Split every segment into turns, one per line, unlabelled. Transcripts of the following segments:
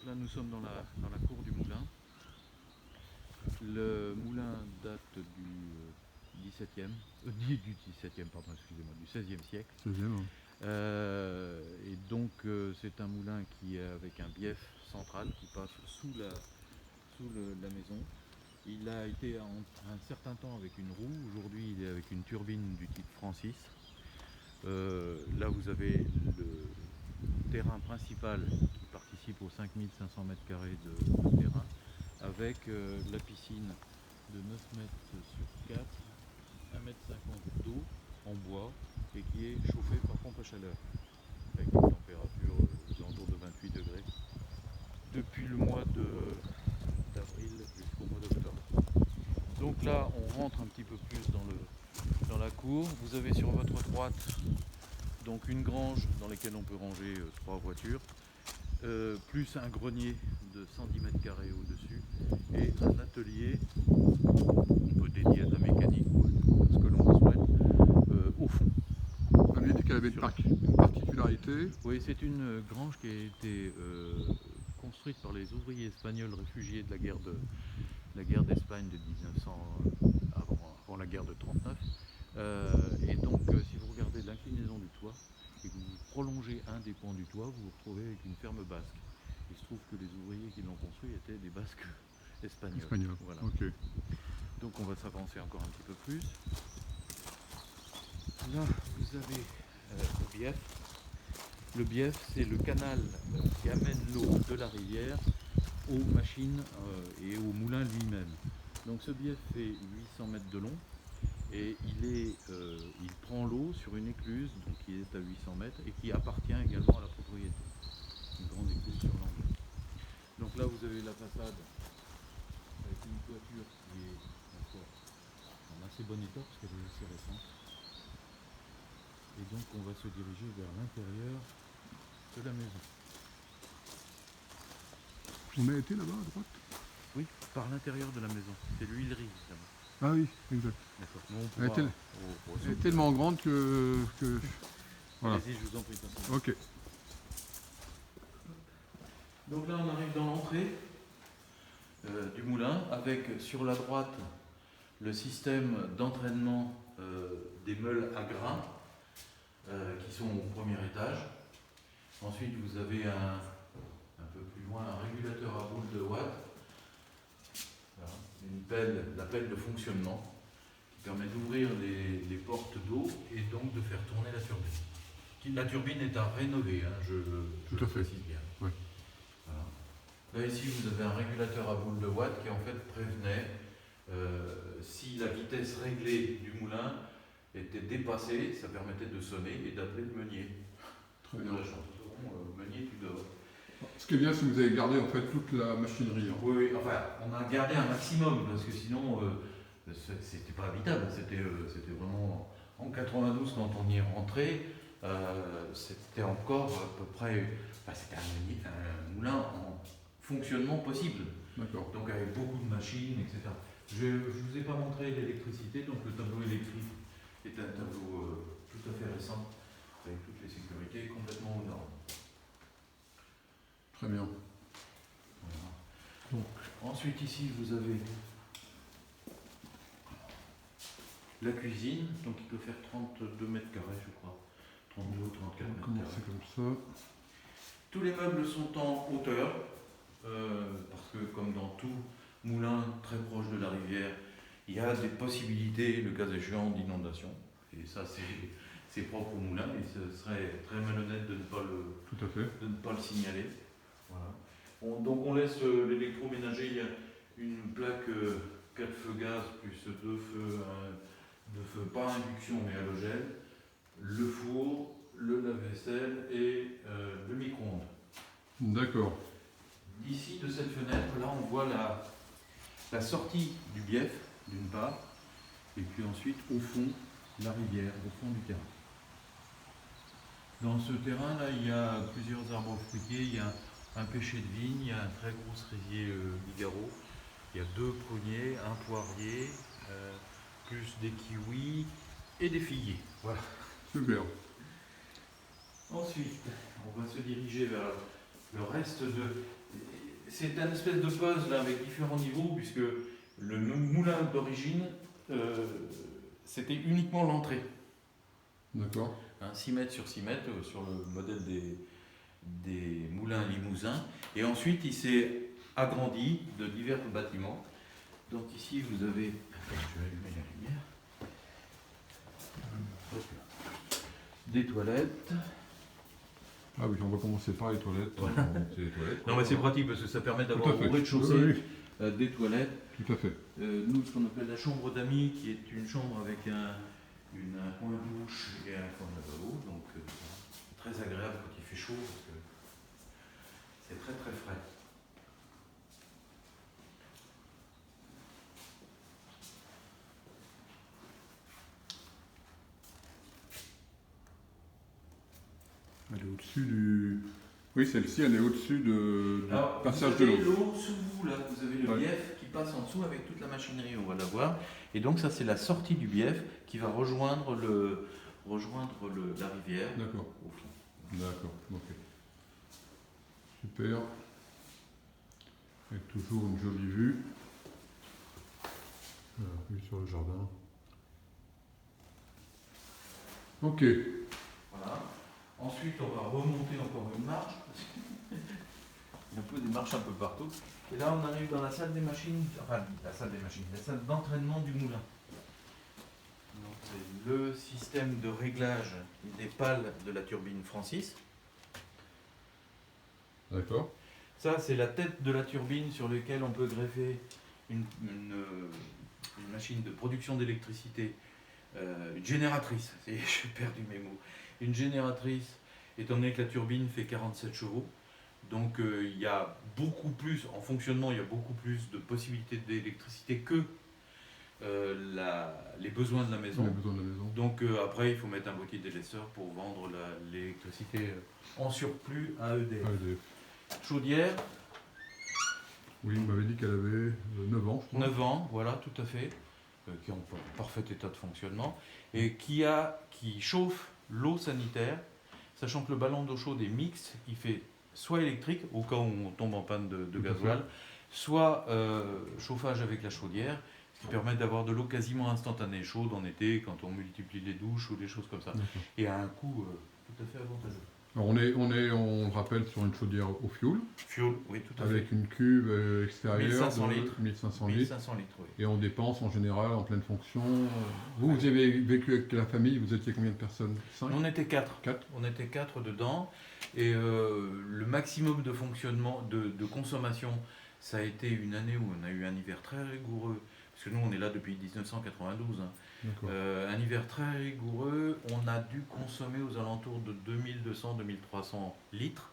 là nous sommes dans la cour du moulin. Le moulin date du XVIIe, pardon, excusez-moi, du XVIe siècle. Et donc c'est un moulin qui est avec un bief central qui passe sous la maison. Il a été un certain temps avec une roue, aujourd'hui il est avec une turbine du type Francis. Là vous avez le terrain principal qui participe aux 5500 m² de terrain, avec la piscine de 9 mètres sur 4, 1,50 m d'eau en bois et qui est chauffée par pompe à chaleur avec une température autour de 28 degrés depuis le mois d'avril jusqu'au mois d'octobre. Donc là on rentre un petit peu plus dans la cour. Vous avez sur votre droite donc une grange dans laquelle on peut ranger 3 voitures, plus un grenier de 110 m² au-dessus et un atelier qu'on peut dédier à de la mécanique ou à ce que l'on souhaite au fond.
Vous m'avez dit qu'elle avait une particularité.
Oui, c'est une grange qui a été construite par les ouvriers espagnols réfugiés de la guerre d'Espagne de 1900, avant la guerre de 39. Et donc si vous regardez l'inclinaison du toit et que vous prolongez un des pans du toit, vous vous retrouvez avec une ferme basque. Il se trouve que les ouvriers qui l'ont construit étaient des basques espagnols. Voilà.
Okay.
Donc on va s'avancer encore un petit peu plus. Là vous avez le bief. Le bief, c'est le canal qui amène l'eau de la rivière aux machines et au moulin lui-même. Donc ce bief fait 800 mètres de long et il prend l'eau sur une écluse donc, qui est à 800 mètres et qui appartient également à la propriété. Une grande écluse sur l'angle. Donc là vous avez la façade avec une toiture qui est encore en assez bon état parce qu'elle est assez récente. Et donc on va se diriger vers l'intérieur de la maison.
On a été là-bas à droite?
Oui, par l'intérieur de la maison. C'est l'huilerie là-bas.
Ah oui, exact.
D'accord.
Elle est tellement grande que voilà.
Allez-y, je vous en prie.
Ok.
Donc là on arrive dans l'entrée du moulin avec sur la droite le système d'entraînement des meules à grains qui sont au premier étage. Ensuite vous avez un peu plus loin un régulateur à boule de watts, voilà. La pelle de fonctionnement qui permet d'ouvrir les portes d'eau et donc de faire tourner la turbine. La turbine est à rénover, hein, je le précise bien.
Ouais.
Voilà. Là ici vous avez un régulateur à boule de watts qui en fait prévenait si la vitesse réglée du moulin était dépassée, ça permettait de sonner et d'appeler le meunier.
Très bien.
La chanson, meunier tu dors.
Ce qui est bien, c'est que vous avez gardé en fait toute la machinerie. Hein.
Oui, enfin on a gardé un maximum parce que sinon c'était pas habitable. C'était vraiment en 92 quand on y est rentré, c'était encore à peu près, c'était un moulin en fonctionnement possible.
D'accord.
Donc avec beaucoup de machines, etc. Je ne vous ai pas montré l'électricité, donc le tableau électrique est un tableau tout à fait récent, avec toutes les sécurités complètement aux normes.
Très bien.
Voilà. Donc, ensuite ici vous avez la cuisine, donc il peut faire 32 mètres carrés je crois, 32 ou 34 mètres carrés.
Commencer comme ça.
Tous les meubles sont en hauteur, parce que comme dans tout moulin très proche de la rivière, il y a des possibilités, le cas échéant, d'inondation. Et ça c'est propre au moulin et ce serait très malhonnête de ne pas le signaler. Voilà. Donc on laisse l'électroménager, il y a une plaque 4 feux gaz plus 2 feux, pas induction mais halogène, le four, le lave-vaisselle et le micro-ondes.
D'accord.
Ici de cette fenêtre, là on voit la sortie du bief d'une part, et puis ensuite au fond la rivière, au fond du terrain. Dans ce terrain là il y a plusieurs arbres fruitiers, il y a un pêcher de vigne, il y a un très gros cerisier Ligaro, il y a 2 pruniers, un poirier, plus des kiwis et des figuiers. Voilà.
Super.
Ensuite, on va se diriger vers le reste de... c'est un espèce de puzzle avec différents niveaux, puisque le moulin d'origine, c'était uniquement l'entrée.
D'accord.
6 mètres sur 6 mètres, sur le modèle des moulins limousins. Et ensuite, il s'est agrandi de divers bâtiments. Donc ici, vous avez... Attends, je vais allumer la lumière. Des toilettes.
Ah oui, on va commencer par les toilettes.
Voilà.
C'est les toilettes.
Non, mais c'est pratique parce que ça permet
Tout
d'avoir
à fait.
au rez-de-chaussée
Oui, oui,
des toilettes.
tout à fait.
Nous, ce qu'on appelle la chambre d'amis, qui est une chambre avec un coin douche et un coin lavabo. Donc, c'est très agréable quand il fait chaud parce que c'est très très frais.
Elle est au-dessus du... Oui, celle-ci, elle est au-dessus du passage de
vous avez
l'eau.
l'eau sous vous, là. Vous avez le
Ouais.
bief qui passe en dessous avec toute la machinerie, on va la voir. Et donc, ça, c'est la sortie du bief qui va rejoindre la rivière
D'accord,
au fond.
d'accord, ok. Super. Avec toujours une jolie vue. Vue sur le jardin. Ok.
Voilà. Ensuite, on va remonter encore une marche. Il y a un peu des marches un peu partout. Et là, on arrive dans la salle des machines, enfin, la salle d'entraînement du moulin. Donc, c'est le système de réglage des pales de la turbine Francis.
D'accord.
Ça, c'est la tête de la turbine sur laquelle on peut greffer une machine de production d'électricité, une génératrice. J'ai perdu mes mots. Une génératrice, étant donné que la turbine fait 47 chevaux. Donc il y a beaucoup plus, en fonctionnement, il y a beaucoup plus de possibilités d'électricité que les besoins de la maison.
On a besoin de la maison.
Donc après, il faut mettre un boîtier délaisseur pour vendre l'électricité en surplus à EDF.
Ah, EDF.
Chaudière,
Oui, on m'avait dit qu'elle avait 9 ans, je crois.
9 ans, voilà, tout à fait, qui est en parfait état de fonctionnement, et qui chauffe l'eau sanitaire, sachant que le ballon d'eau chaude est mixte, il fait soit électrique, au cas où on tombe en panne de
Tout à
gasoil, soit chauffage avec la chaudière, ce qui permet d'avoir de l'eau quasiment instantanée chaude en été, quand on multiplie les douches ou des choses comme ça,
D'accord.
et à un coût tout à fait avantageux.
Alors on le rappelle, sur une chaudière au fioul,
Fuel, oui, tout à
avec
fait.
une cuve extérieure
1500
de
litres.
1500 litres.
1500 litres, oui.
Et on dépense en général en pleine fonction. Vous avez vécu avec la famille, vous étiez combien de personnes? 5?
On était 4.
4?
On était 4 dedans. Et le maximum de fonctionnement, de consommation, ça a été une année où on a eu un hiver très rigoureux. Parce que nous, on est là depuis 1992. Hein.
D'accord.
Un hiver très rigoureux. On a dû consommer aux alentours de 2200-2300 litres.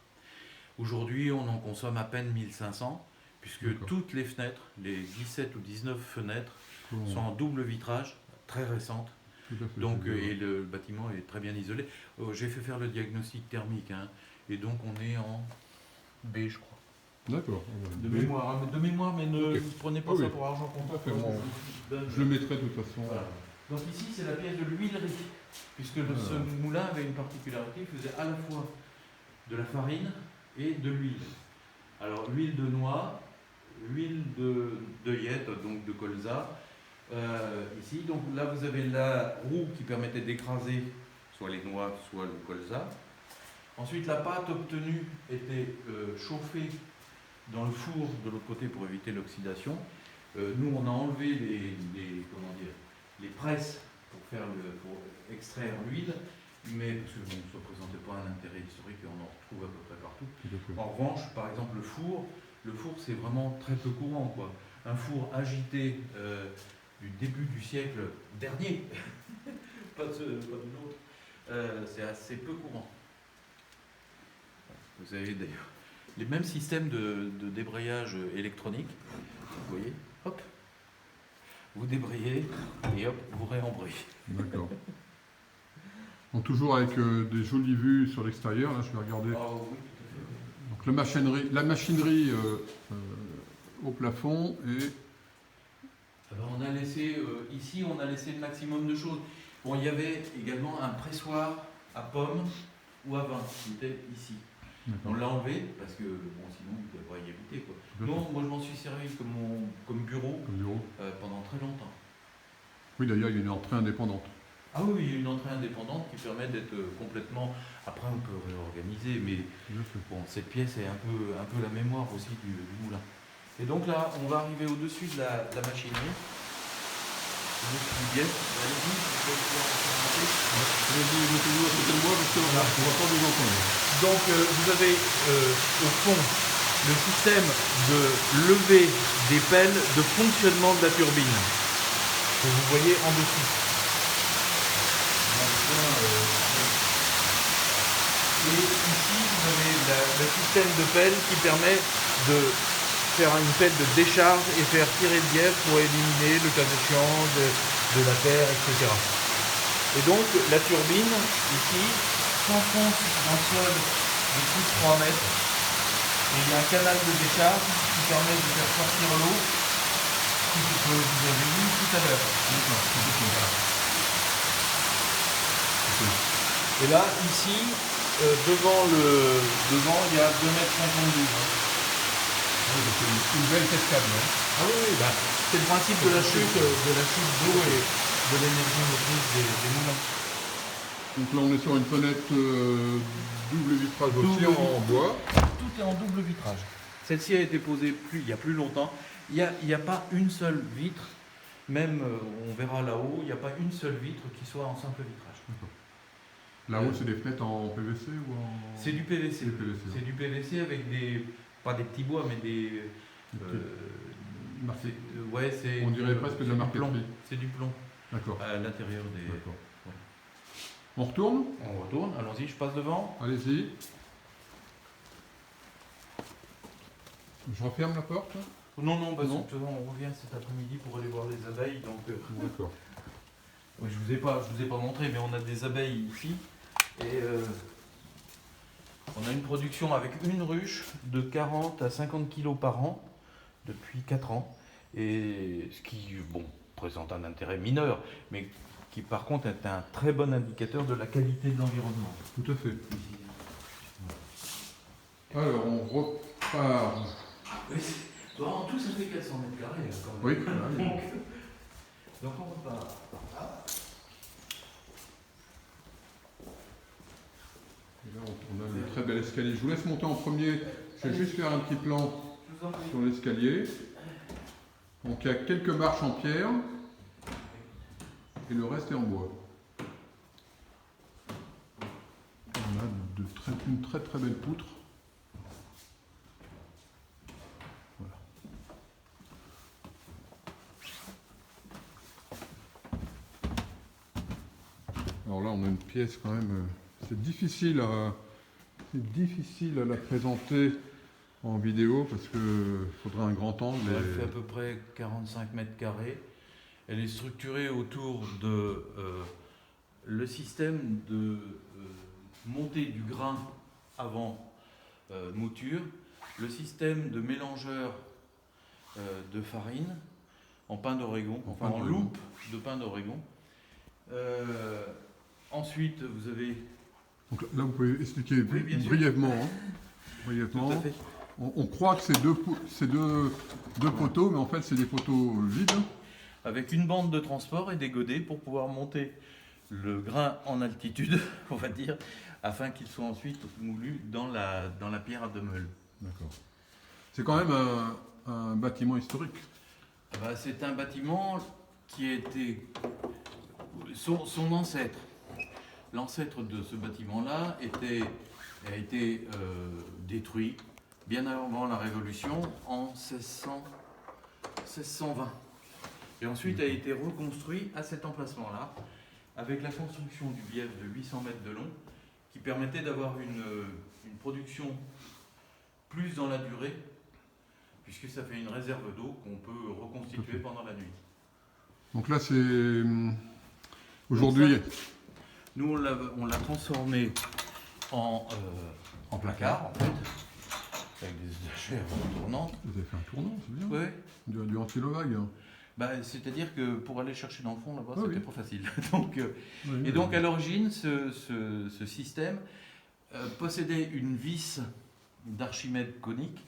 Aujourd'hui, on en consomme à peine 1500. Puisque
D'accord.
toutes les fenêtres, les 17 ou 19 fenêtres,
Comment-
sont en double vitrage, très récentes.
Tout à fait,
Donc,
c'est bien.
et le bâtiment est très bien isolé. J'ai fait faire le diagnostic thermique, hein, et donc on est en B, je crois.
D'accord.
De mémoire, mais ne
Ok.
prenez pas
Ah
ça
oui.
pour argent comptant.
Tout à fait, bon, Je le mettrai de toute façon.
Voilà. Donc ici, c'est la pièce de l'huilerie, puisque ce moulin avait une particularité, il faisait à la fois de la farine et de l'huile. Alors, l'huile de noix, l'huile d'œillette, donc de colza, ici. Donc là, vous avez la roue qui permettait d'écraser soit les noix, soit le colza. Ensuite, la pâte obtenue était chauffée dans le four de l'autre côté pour éviter l'oxydation. Nous, on a enlevé les presses pour extraire l'huile, mais parce que ça ne représentait pas un intérêt historique et on en retrouve à peu près partout.
Tout à fait.
En revanche, par exemple, le four c'est vraiment très peu courant, quoi. Un four agité du début du siècle dernier, pas de l'autre, c'est assez peu courant. Vous avez d'ailleurs les mêmes systèmes de débrayage électronique, vous voyez, hop, vous débrayez et hop, vous réembrayez.
D'accord. Donc toujours avec des jolies vues sur l'extérieur. Là, je vais regarder.
Ah oui, tout à fait.
Donc la machinerie au plafond et
Alors on a laissé, ici on a laissé le maximum de choses. Bon, il y avait également un pressoir à pommes ou à vin qui était ici. On
d'accord.
l'a enlevé parce que bon, sinon vous ne pouvez pas y habiter, quoi. Non, moi je m'en suis servi comme bureau, pendant très longtemps.
Oui, d'ailleurs, il y a une entrée indépendante.
Ah oui, il y a une entrée indépendante qui permet d'être complètement... Après, on peut réorganiser, mais bon, cette pièce est un peu la mémoire aussi du moulin. Et donc là, on va arriver au-dessus de la machinerie. Au-dessus du biais. Allez-y, vous pouvez pouvoir commencer.
Allez-y, mettez-vous à côté de moi parce qu'on ne va pas vous entendre.
Donc, vous avez au fond le système de levée des pelles de fonctionnement de la turbine que vous voyez en dessous. Et ici, vous avez le système de pelle qui permet de faire une pelle de décharge et faire tirer le biais pour éliminer le cas échéant de la terre, etc. Et donc, la turbine, ici, s'enfonce dans le sol de plus de 3 mètres. Et il y a un canal de décharge qui permet de faire sortir l'eau que vous avez vu tout à l'heure. Et là, ici, devant, il y a 2,52 m.
C'est une belle cascade, non?
Ah oui, bah, c'est le principe de la chute d'eau et de l'énergie motrice des moulins.
Donc là, on est sur une fenêtre double vitrage aussi en bois.
Tout est en double vitrage. Celle-ci a été posée il y a plus longtemps. Il n'y a pas une seule vitre, même on verra là-haut, il n'y a pas une seule vitre qui soit en simple vitrage.
Là-haut, c'est des fenêtres en PVC ou en...
C'est du PVC.
C'est
du PVC avec pas des petits bois, mais des...
on dirait presque de la marqueterie.
C'est du plomb.
D'accord.
À l'intérieur des...
D'accord. On retourne?
On retourne, allons-y, je passe devant.
Allez-y. Je referme la porte?
Non, parce que on revient cet après-midi pour aller voir les abeilles. Donc,
d'accord.
Oui, je vous ai pas montré, mais on a des abeilles ici. Et on a une production avec une ruche de 40 à 50 kg par an depuis 4 ans. Et ce qui, présente un intérêt mineur, mais qui par contre est un très bon indicateur de la qualité de l'environnement.
Tout à fait. Alors, on repart.
Oui, en tout, ça fait 400 mètres carrés quand
Oui,
même. Donc on repart.
Et là, on a un très bel escalier. Je vous laisse monter en premier. Je vais juste faire un petit plan sur l'escalier. Donc il y a quelques marches en pierre et le reste est en bois. On a une très très belle poutre. Voilà. Alors là, on a une pièce quand même. C'est difficile à la présenter en vidéo parce qu'il faudrait un grand angle.
Elle fait à peu près 45 mètres carrés. Elle est structurée autour de le système de montée du grain avant mouture, le système de mélangeur de farine en pain d'Oregon, enfin en loupe de pain d'Oregon. Ensuite, vous avez...
Donc là, vous pouvez expliquer brièvement. Brièvement.
Tout à fait.
On croit que c'est deux poteaux, mais en fait, c'est des poteaux vides.
Avec une bande de transport et des godets pour pouvoir monter le grain en altitude, on va dire, afin qu'il soit ensuite moulu dans la pierre à demeule.
D'accord. C'est quand même un bâtiment historique.
C'est un bâtiment qui a été... Son ancêtre. L'ancêtre de ce bâtiment-là a été détruit bien avant la Révolution en 1620. Et ensuite a été reconstruit à cet emplacement-là, avec la construction du bief de 800 mètres de long, qui permettait d'avoir une production plus dans la durée, puisque ça fait une réserve d'eau qu'on peut reconstituer pendant la nuit.
Donc là, c'est... Aujourd'hui...
Nous, on l'a transformé en placard, en fait, avec des étagères tournantes.
Vous avez fait un tournant, c'est bien.
Oui.
Du anti-levague.
C'est-à-dire que pour aller chercher dans le fond, là-bas, c'était pas facile.
Oui,
donc, à l'origine, ce système possédait une vis d'Archimède conique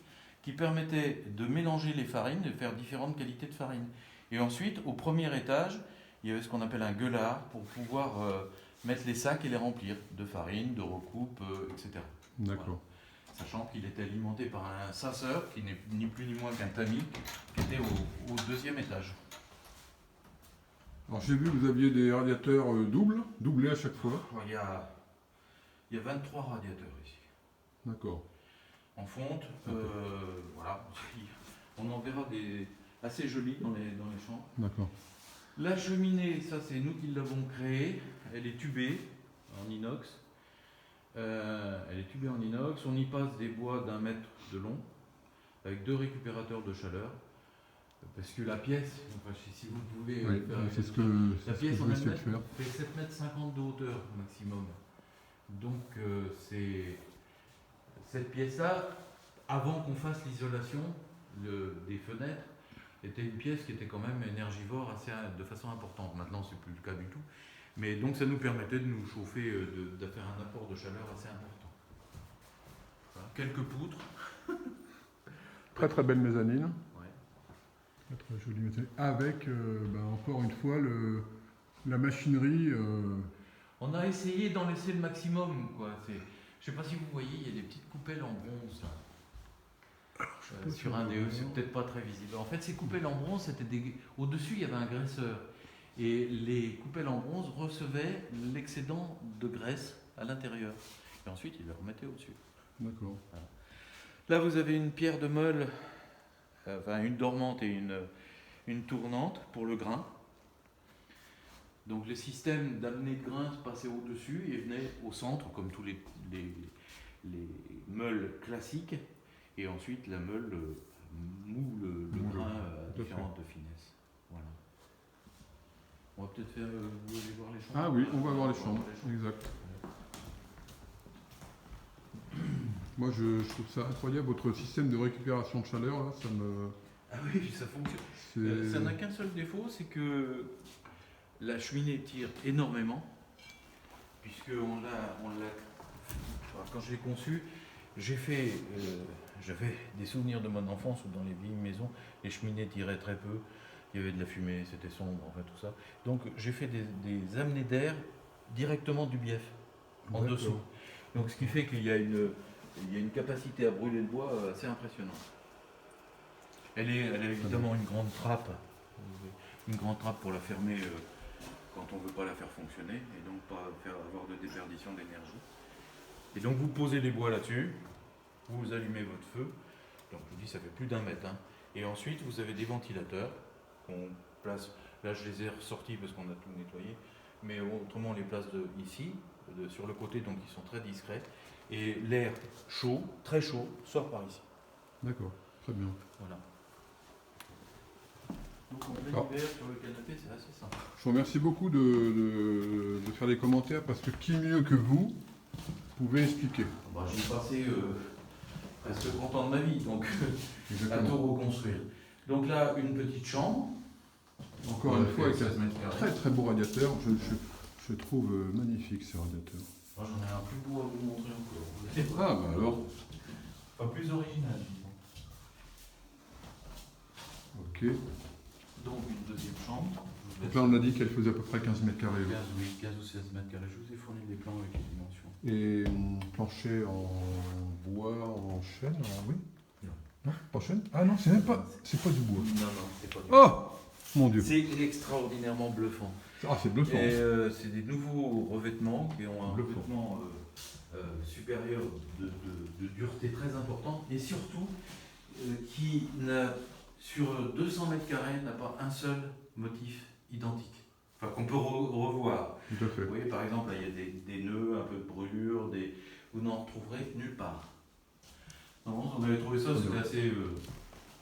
qui permettait de mélanger les farines, de faire différentes qualités de farine. Et ensuite, au premier étage, il y avait ce qu'on appelle un gueulard pour pouvoir mettre les sacs et les remplir de farine, de recoupe, etc.
D'accord.
Voilà. Sachant qu'il était alimenté par un sasseur, qui n'est ni plus ni moins qu'un tamis, qui était au deuxième étage.
Alors j'ai vu que vous aviez des radiateurs doublés à chaque fois.
Il y a 23 radiateurs ici.
D'accord.
En fonte, voilà. On en verra des assez jolis dans les chambres.
D'accord.
La cheminée, ça c'est nous qui l'avons créée. Elle est tubée en inox. On y passe des bois d'1 mètre de long avec 2 récupérateurs de chaleur. Parce que la pièce, enfin, si vous pouvez
Oui, c'est ce que
la
je
pièce en
vais essayer de
elle-même
faire.
fait 7,50 m de hauteur maximum. Donc c'est cette pièce-là, avant qu'on fasse l'isolation des fenêtres, était une pièce qui était quand même énergivore de façon importante. Maintenant, c'est plus le cas du tout. Mais donc ça nous permettait de nous chauffer, de faire un apport de chaleur assez important. Voilà. Quelques poutres.
Très très belle mezzanine.
Ouais.
Très jolie mezzanine. Avec, encore une fois, la machinerie.
On a essayé d'en laisser le maximum, quoi. Je ne sais pas si vous voyez, il y a des petites coupelles en bronze là. Sur un DE, c'est peut-être pas très visible. En fait, ces coupelles en bronze, au-dessus, il y avait un graisseur. Et les coupelles en bronze recevaient l'excédent de graisse à l'intérieur. Et ensuite, ils le remettaient au-dessus.
D'accord.
Voilà. Là, vous avez une pierre de meule, une dormante et une tournante pour le grain. Donc, le système d'amener de grain se passait au-dessus et venait au centre, comme tous les meules classiques. Et ensuite, la meule moule le grain à différentes finesses. Voilà. On va peut-être faire. Vous voulez voir les chambres?
Ah oui, on va voir les chambres. Exact. Moi, je trouve ça incroyable, votre système de récupération de chaleur, là, ça me...
Ah oui, ça fonctionne. Ça n'a qu'un seul défaut, c'est que la cheminée tire énormément, puisque quand je l'ai conçu, j'avais des souvenirs de mon enfance où dans les vieilles maisons, les cheminées tiraient très peu, il y avait de la fumée, c'était sombre, enfin tout ça. Donc j'ai fait des amenées d'air directement du bief, en dessous. Donc ce qui fait qu'il y a une capacité à brûler le bois assez impressionnante. Elle a évidemment une grande trappe pour la fermer quand on ne veut pas la faire fonctionner, et donc pas avoir de déperdition d'énergie. Et donc vous posez les bois là-dessus, vous allumez votre feu, donc je vous dis ça fait plus d'1 mètre, hein. Et ensuite vous avez des ventilateurs qu'on place, là je les ai ressortis parce qu'on a tout nettoyé, mais autrement on les place ici, sur le côté, donc ils sont très discrets, et l'air chaud, très chaud, sort par ici.
D'accord, très bien.
Voilà. Donc en plein hiver sur le canapé, c'est assez simple.
Je vous remercie beaucoup de faire des commentaires, parce que qui mieux que vous pouvez expliquer.
J'ai passé presque 30 ans de ma vie, donc à tout reconstruire. Donc là, une petite chambre.
Encore une fois, avec un très très beau radiateur. Je trouve magnifique ce radiateur.
Moi j'en ai un plus beau à vous montrer encore.
Ah bah alors.
Pas plus original, disons.
Ok.
Donc une deuxième chambre.
Donc là on a dit qu'elle faisait à peu près 15 mètres carrés.
15 ou 16 mètres carrés. Je vous ai fourni des plans avec les dimensions.
Et plancher en bois, en chêne, oui. Non, pas chêne. Ah non, c'est pas du bois.
Non, c'est pas du bois.
Oh mon Dieu.
C'est extraordinairement bluffant.
Ah, c'est bluffant.
Et c'est des nouveaux revêtements qui ont un revêtement supérieur de dureté très importante et surtout qui, sur 200 mètres carrés, n'a pas un seul motif identique. Enfin, qu'on peut revoir.
Tout à fait.
Vous voyez, par exemple, là, il y a des nœuds, un peu de brûlure, vous n'en retrouverez nulle part. Non, on avait trouvé ça, c'était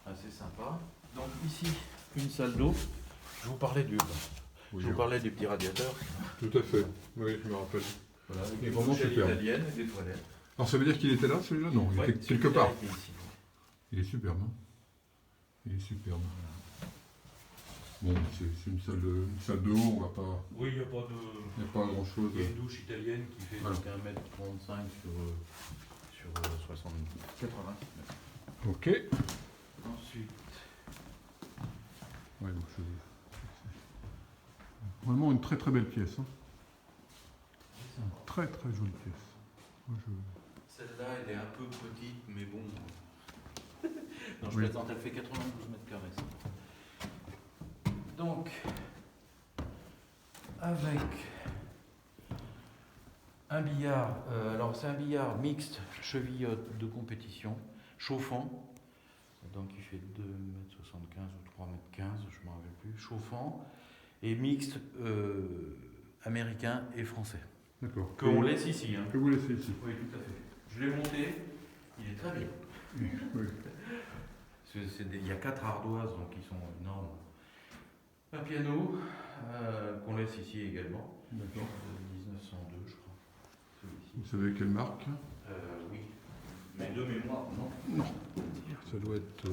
assez sympa. Donc ici, une salle d'eau. Je vous parlais je vous parlais des petits radiateurs.
Tout à fait. Oui, je me rappelle.
Voilà, avec
des
une douche italienne et des toilettes.
Alors ça veut dire qu'il était là, celui-là? Non, il était quelque part. Il est superbe. Hein, il est superbe. Bon, c'est une salle de haut, on va pas...
Oui, il n'y a
pas grand-chose.
Il y a une douche italienne qui fait 1,35 m sur 80.
Ok.
Ensuite,
Ouais, bon, vraiment une très très belle pièce. Hein. Une très très jolie pièce. Moi,
celle-là, elle est un peu petite, mais bon. Non, je
Oui.
plaisante, elle fait 92 mètres carrés. Ça. Donc, avec un billard, alors c'est un billard mixte, chevillotte de compétition, chauffant. Donc il fait 2,75 m ou 3,15 m, je ne me rappelle plus, chauffant, et mixte américain et français.
D'accord.
Qu'on laisse ici. Hein.
Que vous laissez ici.
Oui, tout à fait. Je l'ai monté, il est très bien.
Oui.
Il y a 4 ardoises, donc ils sont énormes. Un piano qu'on laisse ici également.
D'accord.
De 1902, je crois. Celui-ci.
Vous savez quelle marque?
Oui. Mais de mémoire, non.
Non. Ça doit être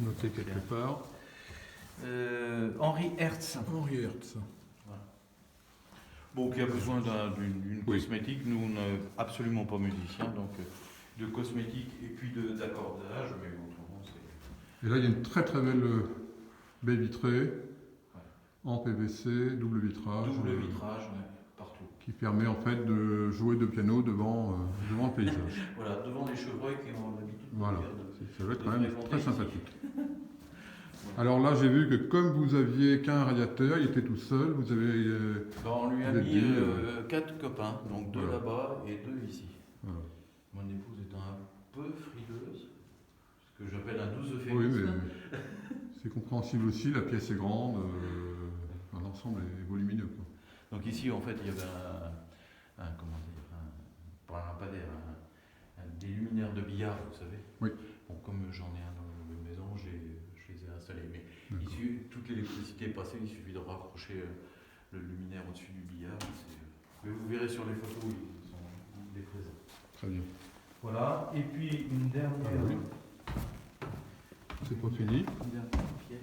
noté quelque part.
Henri Hertz.
Henri Hertz.
Voilà. Bon, qui a besoin d'une cosmétique. Nous, on n'est absolument pas musiciens, donc de cosmétique et puis d'accordage, mais autrement, c'est.
Et là, il y a une très très belle baie vitrée, en PVC, double vitrage.
Double vitrage, partout.
Qui permet en fait de jouer de piano devant le paysage.
Voilà, devant les chevreuils qui ont l'habitude de
Voilà,
regarder.
ça va être quand même très sympathique.
Ouais.
Alors là, j'ai vu que comme vous aviez qu'un radiateur, il était tout seul, vous avez...
On lui a mis 4 copains, donc 2
voilà.
là-bas et 2 ici.
Voilà.
Mon épouse étant un peu frileuse, ce que j'appelle un 12
Oui,
féminisme.
mais c'est compréhensible aussi, la pièce est grande, l'ensemble est volumineux. Quoi.
Donc ici, en fait, il y avait comment dire, pas un lampadaire, des luminaires de billard, vous savez.
Oui.
Bon, comme j'en ai un dans la maison, je les ai installés. Mais ici, toute l'électricité est passée, il suffit de raccrocher le luminaire au-dessus du billard. Mais vous verrez sur les photos, il est présent.
Très bien.
Voilà, et puis une dernière.
Ah, oui. C'est pas fini.
Une dernière pièce.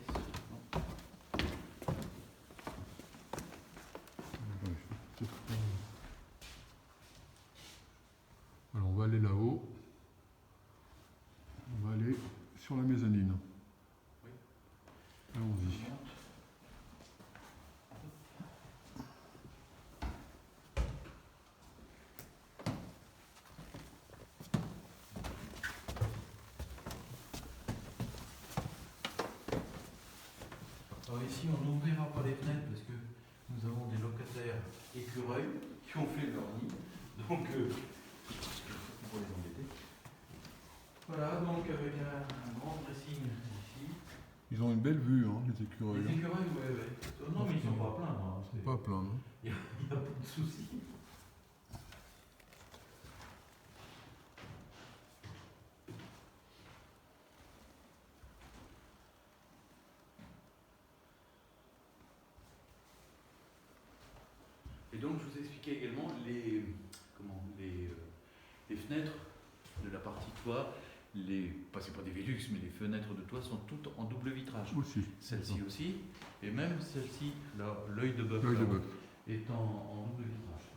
Alors on va aller là-haut. On va aller sur la mezzanine.
Oui.
Allons-y.
Alors ici, on n'ouvrira pas les fenêtres parce que nous avons des locataires écureuils qui ont fait leur nid. Donc, pour les embêter. Voilà, donc avec un grand dressing ici.
Ils ont une belle vue, hein, les écureuils.
Les écureuils, ouais. Non, mais ils ne sont pas pleins. Hein.
Ils sont pas pleins, non?
Il n'y a pas de souci. Et donc, je vous expliquais également les fenêtres de la partie toit. C'est pas des Velux, mais les fenêtres de toit sont toutes en double vitrage.
Aussi.
Celle-ci aussi, et même celle-ci, l'œil de bœuf, est en double vitrage.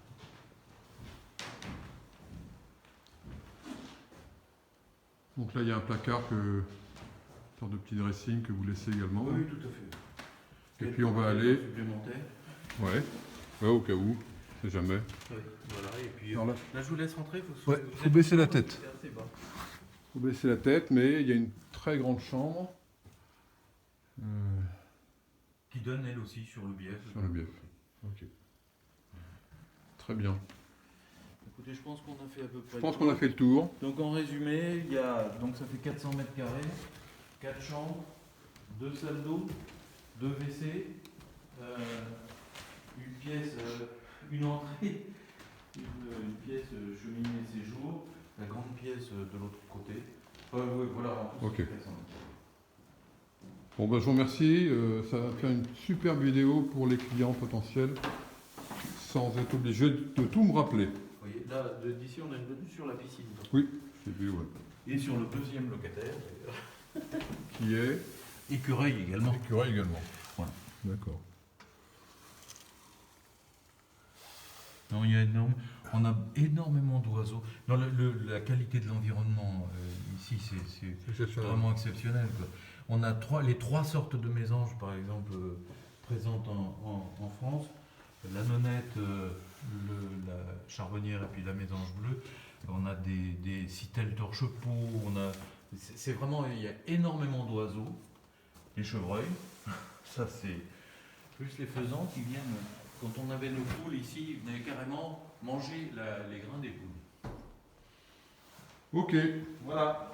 Donc là, il y a un placard, une sorte de petit dressing que vous laissez également.
Oui, tout à fait.
Et puis on va aller...
Supplémentaire.
Ouais, au cas où, c'est jamais.
Oui, voilà, et puis
Alors là,
je vous laisse rentrer. Faut
baisser la tête.
C'est assez bas.
Faut baisser la tête, mais il y a une très grande chambre.
Qui donne elle aussi sur le bief.
Sur le bief. Ok. Très bien.
Écoutez, je pense qu'on a fait à peu près.
Je pense qu'on a fait le tour.
Donc en résumé, donc ça fait 400 mètres carrés, 4 chambres, 2 salles d'eau, 2 WC, une pièce, une entrée, une pièce cheminée séjour, la grande pièce de l'autre côté. Oui, voilà, en tout,
Ok.
c'est 400 mètres carrés.
Bon, ben, je vous remercie. Ça va faire une superbe vidéo pour les clients potentiels, sans être obligé de tout me rappeler.
Vous voyez, là, d'ici, on a une vue sur la piscine.
Oui, j'ai vu, ouais.
Et sur le deuxième locataire,
Qui est
écureuil également.
écureuil également.
Voilà.
D'accord.
Non, il y a énorme. On a énormément d'oiseaux. Dans la qualité de l'environnement, ici, c'est vraiment exceptionnel, quoi. On a les 3 sortes de mésanges, par exemple, présentes en France. La nonnette, la charbonnière et puis la mésange bleue. On a des citelles torche-peau. C'est vraiment, il y a énormément d'oiseaux. Les chevreuils, ça c'est plus les faisans qui viennent. Quand on avait nos poules ici, ils venaient carrément manger les grains des poules.
Ok.
Voilà.